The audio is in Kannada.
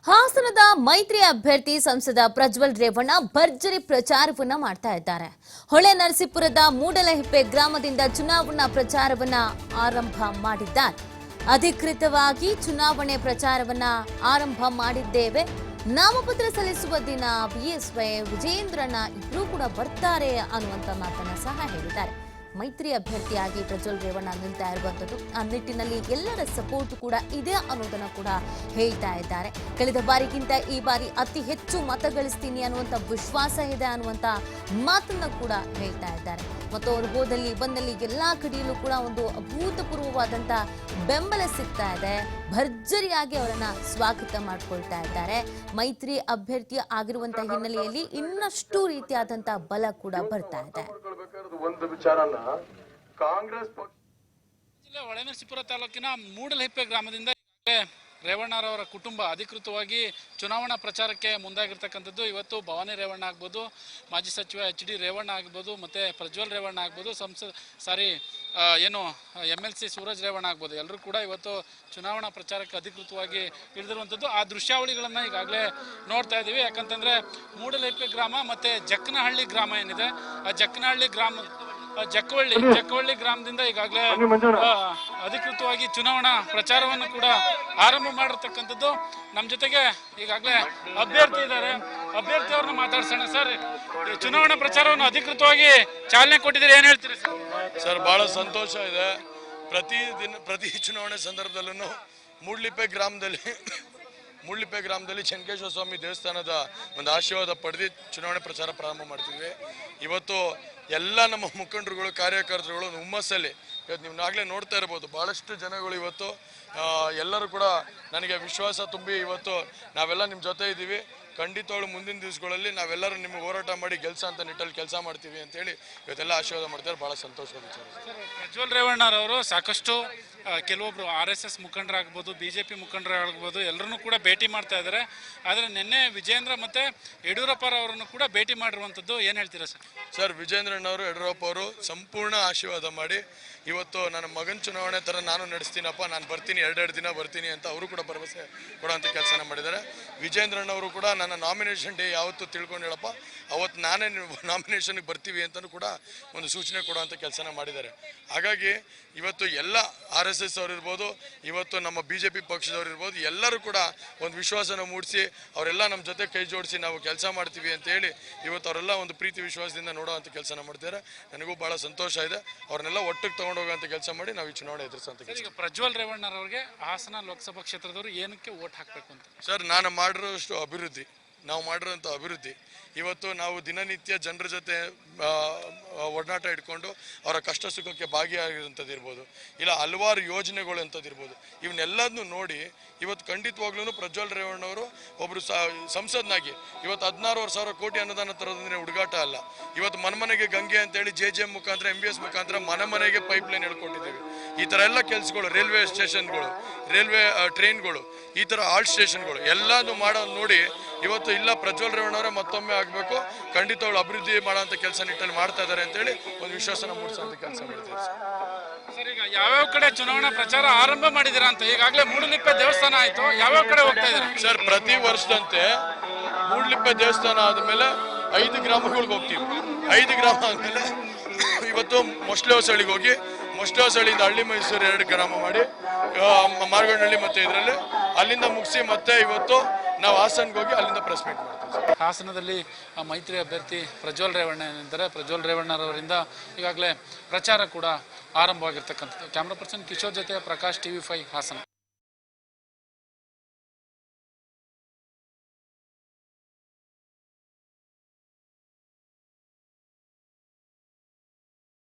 ಹಾಸನದ ಮೈತ್ರಿ ಅಭ್ಯರ್ಥಿ ಸಂಸದ ಪ್ರಜ್ವಲ್ ರೇವಣ್ಣ ಭರ್ಜರಿ ಪ್ರಚಾರವನ್ನ ಮಾಡ್ತಾ ಇದ್ದಾರೆ. ಹೊಳೆ ನರಸೀಪುರದ ಮೂಡಲಹಿಪ್ಪೆ ಗ್ರಾಮದಿಂದ ಚುನಾವಣಾ ಪ್ರಚಾರವನ್ನ ಆರಂಭ ಮಾಡಿದ್ದಾರೆ. ಅಧಿಕೃತವಾಗಿ ಚುನಾವಣೆ ಪ್ರಚಾರವನ್ನ ಆರಂಭ ಮಾಡಿದ್ದೇವೆ. ನಾಮಪತ್ರ ಸಲ್ಲಿಸುವ ದಿನ ಬಿಎಸ್ವೈ ವಿಜೇಂದ್ರಣ್ಣ ಇಬ್ಬರೂ ಕೂಡ ಬರ್ತಾರೆ ಅನ್ನುವಂತ ಮಾತನ್ನ ಸಹ ಹೇಳಿದ್ದಾರೆ. ಮೈತ್ರಿ ಅಭ್ಯರ್ಥಿಯಾಗಿ ಪ್ರಜ್ವಲ್ ರೇವಣ್ಣ ನಿಲ್ತಾ ಇರುವಂತದ್ದು ಆ ನಿಟ್ಟಿನಲ್ಲಿ ಎಲ್ಲರ ಸಪೋರ್ಟ್ ಕೂಡ ಇದೆ ಅನ್ನೋದನ್ನ ಕೂಡ ಹೇಳ್ತಾ ಇದ್ದಾರೆ. ಕಳೆದ ಬಾರಿಗಿಂತ ಈ ಬಾರಿ ಅತಿ ಹೆಚ್ಚು ಮತ ಗಳಿಸ್ತೀನಿ ಅನ್ನುವಂತ ವಿಶ್ವಾಸ ಇದೆ ಅನ್ನುವಂತ ಮಾತನ್ನ ಕೂಡ ಹೇಳ್ತಾ ಇದ್ದಾರೆ. ಮತ್ತು ಅವರು ಹೋದಲ್ಲಿ ಬಂದಲ್ಲಿ ಎಲ್ಲಾ ಕಡೆಯಲ್ಲೂ ಕೂಡ ಒಂದು ಅಭೂತಪೂರ್ವವಾದಂತ ಬೆಂಬಲ ಸಿಗ್ತಾ ಇದೆ. ಭರ್ಜರಿಯಾಗಿ ಅವರನ್ನ ಸ್ವಾಗತ ಮಾಡಿಕೊಳ್ತಾ ಇದ್ದಾರೆ. ಮೈತ್ರಿ ಅಭ್ಯರ್ಥಿ ಆಗಿರುವಂತಹ ಹಿನ್ನೆಲೆಯಲ್ಲಿ ಇನ್ನಷ್ಟು ರೀತಿಯಾದಂತ ಬಲ ಕೂಡ ಬರ್ತಾ ಇದೆ. ಒಂದು ವಿಚಾರನ ಕಾಂಗ್ರೆಸ್ ಜಿಲ್ಲೆ ಹೊಳೆನರಸೀಪುರ ತಾಲೂಕಿನ ಮೂಡಲಹಿಪ್ಪೆ ಗ್ರಾಮದಿಂದ ರೇವಣ್ಣರವರ ಕುಟುಂಬ ಅಧಿಕೃತವಾಗಿ ಚುನಾವಣಾ ಪ್ರಚಾರಕ್ಕೆ ಮುಂದಾಗಿರ್ತಕ್ಕಂಥದ್ದು. ಇವತ್ತು ಭವಾನಿ ರೇವಣ್ಣ ಆಗ್ಬೋದು, ಮಾಜಿ ಸಚಿವ HD ರೇವಣ್ಣ ಆಗ್ಬೋದು, ಮತ್ತು ಪ್ರಜ್ವಲ್ ರೇವಣ್ಣ ಆಗ್ಬೋದು, MLC ಸೂರಜ್ ರೇವಣ್ಣ ಆಗ್ಬೋದು, ಎಲ್ಲರೂ ಕೂಡ ಇವತ್ತು ಚುನಾವಣಾ ಪ್ರಚಾರಕ್ಕೆ ಅಧಿಕೃತವಾಗಿ ಇಳಿದಿರುವಂಥದ್ದು. ಆ ದೃಶ್ಯಾವಳಿಗಳನ್ನು ಈಗಾಗಲೇ ನೋಡ್ತಾ ಇದ್ದೀವಿ. ಯಾಕಂತಂದರೆ ಮೂಡಲಹಿಪ್ಪೆ ಗ್ರಾಮ ಮತ್ತು ಜಕ್ಕನಹಳ್ಳಿ ಗ್ರಾಮ ಏನಿದೆ, ಆ ಜಕ್ಕನಹಳ್ಳಿ ಗ್ರಾಮ ಜಕ್ಕವಳ್ಳಿ ಗ್ರಾಮದಿಂದ ಈಗಾಗಲೇ ಅಧಿಕೃತವಾಗಿ ಚುನಾವಣಾ ಪ್ರಚಾರವನ್ನು ಕೂಡ ಆರಂಭ ಮಾಡಿರ್ತಕ್ಕಂಥದ್ದು. ನಮ್ಮ ಜೊತೆಗೆ ಈಗಾಗಲೇ ಅಭ್ಯರ್ಥಿ ಇದ್ದಾರೆ, ಅಭ್ಯರ್ಥಿ ಅವ್ರನ್ನ ಮಾತಾಡ್ಸೋಣ. ಸರ್, ಚುನಾವಣಾ ಪ್ರಚಾರವನ್ನು ಅಧಿಕೃತವಾಗಿ ಚಾಲನೆ ಕೊಟ್ಟಿದ್ದೀರಿ, ಏನು ಹೇಳ್ತೀರಿ ಸರ್? ಬಹಳ ಸಂತೋಷ ಇದೆ. ಪ್ರತಿ ಚುನಾವಣೆ ಸಂದರ್ಭದಲ್ಲೂ ಮೂಡಲಿಪ್ಪೆ ಗ್ರಾಮದಲ್ಲಿ ಚೆನ್ನಕೇಶ್ವರ ಸ್ವಾಮಿ ದೇವಸ್ಥಾನದ ಒಂದು ಆಶೀರ್ವಾದ ಪಡೆದು ಚುನಾವಣೆ ಪ್ರಚಾರ ಪ್ರಾರಂಭ ಮಾಡ್ತೀವಿ. ಇವತ್ತು ಎಲ್ಲ ನಮ್ಮ ಮುಖಂಡರುಗಳು, ಕಾರ್ಯಕರ್ತರುಗಳು ಹುಮ್ಮಸ್ಸಲ್ಲಿ ಇವತ್ತು ನೀವು ಆಗಲೇ ನೋಡ್ತಾ ಇರ್ಬೋದು, ಭಾಳಷ್ಟು ಜನಗಳು ಇವತ್ತು ಎಲ್ಲರೂ ಕೂಡ ನನಗೆ ವಿಶ್ವಾಸ ತುಂಬಿ ಇವತ್ತು ನಾವೆಲ್ಲ ನಿಮ್ಮ ಜೊತೆ ಇದ್ದೀವಿ. ಖಂಡಿತವಾಗ್ಲೂ ಮುಂದಿನ ದಿವಸಗಳಲ್ಲಿ ನಾವೆಲ್ಲರೂ ನಿಮಗೆ ಹೋರಾಟ ಮಾಡಿ ಗೆಲ್ಸ ಅಂತ ನಿಟ್ಟಲ್ಲಿ ಕೆಲಸ ಮಾಡ್ತೀವಿ ಅಂತೇಳಿ ಇವತ್ತೆಲ್ಲ ಆಶೀರ್ವಾದ ಮಾಡ್ತಾರೆ. ಭಾಳ ಸಂತೋಷದ ವಿಚಾರ. ಪ್ರಜ್ವಲ್ ರೇವಣ್ಣರವರು ಸಾಕಷ್ಟು ಕೆಲವೊಬ್ರು RSS ಮುಖಂಡರಾಗ್ಬೋದು, BJP ಮುಖಂಡರಾಗ್ಬೋದು, ಎಲ್ಲರನ್ನೂ ಕೂಡ ಭೇಟಿ ಮಾಡ್ತಾ ಇದ್ದಾರೆ. ಆದರೆ ನಿನ್ನೆ ವಿಜೇಂದ್ರ ಮತ್ತು ಯಡಿಯೂರಪ್ಪರವರನ್ನು ಕೂಡ ಭೇಟಿ ಮಾಡಿರುವಂಥದ್ದು, ಏನು ಹೇಳ್ತೀರಾ ಸರ್? ಸರ್, ವಿಜೇಂದ್ರಣ್ಣವರು, ಯಡಿಯೂರಪ್ಪ ಅವರು ಸಂಪೂರ್ಣ ಆಶೀರ್ವಾದ ಮಾಡಿ ಇವತ್ತು ನನ್ನ ಮಗನ ಚುನಾವಣೆ ಥರ ನಾನು ನಡೆಸ್ತೀನಪ್ಪ, ನಾನು ಬರ್ತೀನಿ, 2 ದಿನ ಬರ್ತೀನಿ ಅಂತ ಅವರು ಕೂಡ ಭರವಸೆ ಕೊಡೋಂಥ ಕೆಲಸನ ಮಾಡಿದ್ದಾರೆ. ವಿಜೇಂದ್ರಣ್ಣವರು ಕೂಡ ನನ್ನ ನಾಮಿನೇಷನ್ ಡೇ ಯಾವತ್ತು ತಿಳ್ಕೊಂಡು ಹೇಳಪ್ಪ, ಅವತ್ತು ನಾನೇ ನಾಮಿನೇಷನ್ಗೆ ಬರ್ತೀವಿ ಅಂತಲೂ ಕೂಡ ಒಂದು ಸೂಚನೆ ಕೊಡುವಂಥ ಕೆಲಸನ ಮಾಡಿದ್ದಾರೆ. ಹಾಗಾಗಿ ಇವತ್ತು ಎಲ್ಲ RSS ಅವ್ರು ಇರ್ಬೋದು, ಇವತ್ತು ನಮ್ಮ BJP ಪಕ್ಷದವ್ರು ಇರ್ಬೋದು, ಎಲ್ಲರೂ ಕೂಡ ಒಂದು ವಿಶ್ವಾಸನ ಮೂಡಿಸಿ ಅವರೆಲ್ಲ ನಮ್ಮ ಜೊತೆ ಕೈ ಜೋಡಿಸಿ ನಾವು ಕೆಲಸ ಮಾಡ್ತೀವಿ ಅಂತ ಹೇಳಿ ಇವತ್ತು ಅವರೆಲ್ಲ ಒಂದು ಪ್ರೀತಿ ವಿಶ್ವಾಸದಿಂದ ನೋಡೋವಂಥ ಕೆಲಸನ ಮಾಡ್ತಾರೆ. ನನಗೂ ಭಾಳ ಸಂತೋಷ ಇದೆ. ಅವ್ರನ್ನೆಲ್ಲ ಒಟ್ಟಿಗೆ ತೊಗೊಂಡೋಗೋಂಥ ಕೆಲಸ ಮಾಡಿ ನಾವು ಈ ಚುನಾವಣೆ ಎದುರಿಸೋಂಥ ಕೆಲಸ. ಈಗ ಪ್ರಜ್ವಲ್ ರೇವಣ್ಣರವ್ರಿಗೆ ಹಾಸನ ಲೋಕಸಭಾ ಕ್ಷೇತ್ರದವರು ಏನಕ್ಕೆ ವೋಟ್ ಹಾಕಬೇಕು ಅಂತ? ಸರ್, ನಾನು ಮಾಡಿರೋಷ್ಟು ಅಭಿವೃದ್ಧಿ, ನಾವು ಮಾಡಿರೋಂಥ ಅಭಿವೃದ್ಧಿ, ಇವತ್ತು ನಾವು ದಿನನಿತ್ಯ ಜನರ ಜೊತೆ ಒಡನಾಟ ಇಟ್ಕೊಂಡು ಅವರ ಕಷ್ಟ ಸುಖಕ್ಕೆ ಭಾಗಿಯಾಗಿರೋಂಥದ್ದು ಇರ್ಬೋದು, ಇಲ್ಲ ಹಲವಾರು ಯೋಜನೆಗಳು ಅಂಥದ್ದಿರ್ಬೋದು, ಇವನ್ನೆಲ್ಲದನ್ನು ನೋಡಿ ಇವತ್ತು ಖಂಡಿತವಾಗ್ಲೂ ಪ್ರಜ್ವಲ್ ರೇವಣ್ಣವರು ಒಬ್ಬರು ಸಂಸದನಾಗಿ ಇವತ್ತು 16,000 ಕೋಟಿ ಅನುದಾನ ತರೋದಂದರೆ ಹುಡುಗಾಟ ಅಲ್ಲ. ಇವತ್ತು ಮನೆಗೆ ಗಂಗೆ ಅಂತೇಳಿ JJM ಮುಖಾಂತರ MBS ಮುಖಾಂತರ ಮನೆಗೆ ಪೈಪ್ಲೈನ್ ಹೇಳ್ಕೊಟ್ಟಿದ್ದೀವಿ. ಈ ಥರ ಎಲ್ಲ ಕೆಲಸಗಳು, ರೈಲ್ವೆ ಸ್ಟೇಷನ್ಗಳು, ರೈಲ್ವೆ ಟ್ರೈನ್ಗಳು, ಈ ಥರ ಆಲ್ಟ್ ಸ್ಟೇಷನ್ಗಳು ಎಲ್ಲನೂ ಮಾಡೋದು ನೋಡಿ ಇವತ್ತು ಇಲ್ಲ ಪ್ರಜ್ವಲ್ ರೇವಣ್ಣವರೇ ಮತ್ತೊಮ್ಮೆ ಆಗಬೇಕು, ಖಂಡಿತವಾಗ್ಲೂ ಅಭಿವೃದ್ಧಿ ಮಾಡೋಂಥ ಕೆಲಸ ನಿಟ್ಟಲ್ಲಿ ಮಾಡ್ತಾ ಇದ್ದಾರೆ ಅಂತೇಳಿ ಒಂದು ವಿಶ್ವಾಸನ ಮೂಡಿಸೋಂಥ ಕೆಲಸ ಮಾಡ್ತೀವಿ. ಸರ್, ಈಗ ಯಾವ್ಯಾವ ಕಡೆ ಚುನಾವಣಾ ಪ್ರಚಾರ ಆರಂಭ ಮಾಡಿದ್ದೀರಾ ಅಂತ? ಈಗಾಗಲೇ ಮೂಡಲಿಪ್ಪೆ ದೇವಸ್ಥಾನ ಆಯಿತು, ಯಾವ್ಯಾವ ಕಡೆ ಹೋಗ್ತಾ ಇದ್ದಾರೆ ಸರ್? ಪ್ರತಿ ವರ್ಷದಂತೆ ಮೂಡಲಿಪ್ಪೆ ದೇವಸ್ಥಾನ ಆದಮೇಲೆ 5 ಗ್ರಾಮಗಳಿಗೆ ಹೋಗ್ತೀವಿ. 5 ಗ್ರಾಮ ಆದಮೇಲೆ ಇವತ್ತು ಮೊಸಳೆ ಹೊಸಳಿಗೆ ಹೋಗಿ, ಮೊಸಳೆ ಹೊಸಳಿಯಿಂದ ಹಳ್ಳಿ ಮೈಸೂರು 2 ಗ್ರಾಮ ಮಾಡಿ, ಮಾರ್ಗನಹಳ್ಳಿ ಮತ್ತು ಇದರಲ್ಲಿ ಅಲ್ಲಿಂದ ಮುಗಿಸಿ ಮತ್ತೆ ಇವತ್ತು ನಾವು ಹಾಸನ್ಗೆ ಹೋಗಿ ಅಲ್ಲಿಂದ ಪ್ರೆಸ್ ಮೀಟ್ ಮಾಡ್ತೀವಿ. ಹಾಸನದಲ್ಲಿ ಮೈತ್ರಿ ಅಭ್ಯರ್ಥಿ ಪ್ರಜ್ವಲ್ ರೇವಣ್ಣ ಏನಿದ್ದಾರೆ, ಪ್ರಜ್ವಲ್ ರೇವಣ್ಣರವರಿಂದ ಈಗಾಗಲೇ ಪ್ರಚಾರ ಕೂಡ ಆರಂಭವಾಗಿರ್ತಕ್ಕಂಥದ್ದು. ಕ್ಯಾಮ್ರಾ ಪರ್ಸನ್ ಕಿಶೋರ್ ಜೊತೆ ಪ್ರಕಾಶ್, TV5 ಹಾಸನ.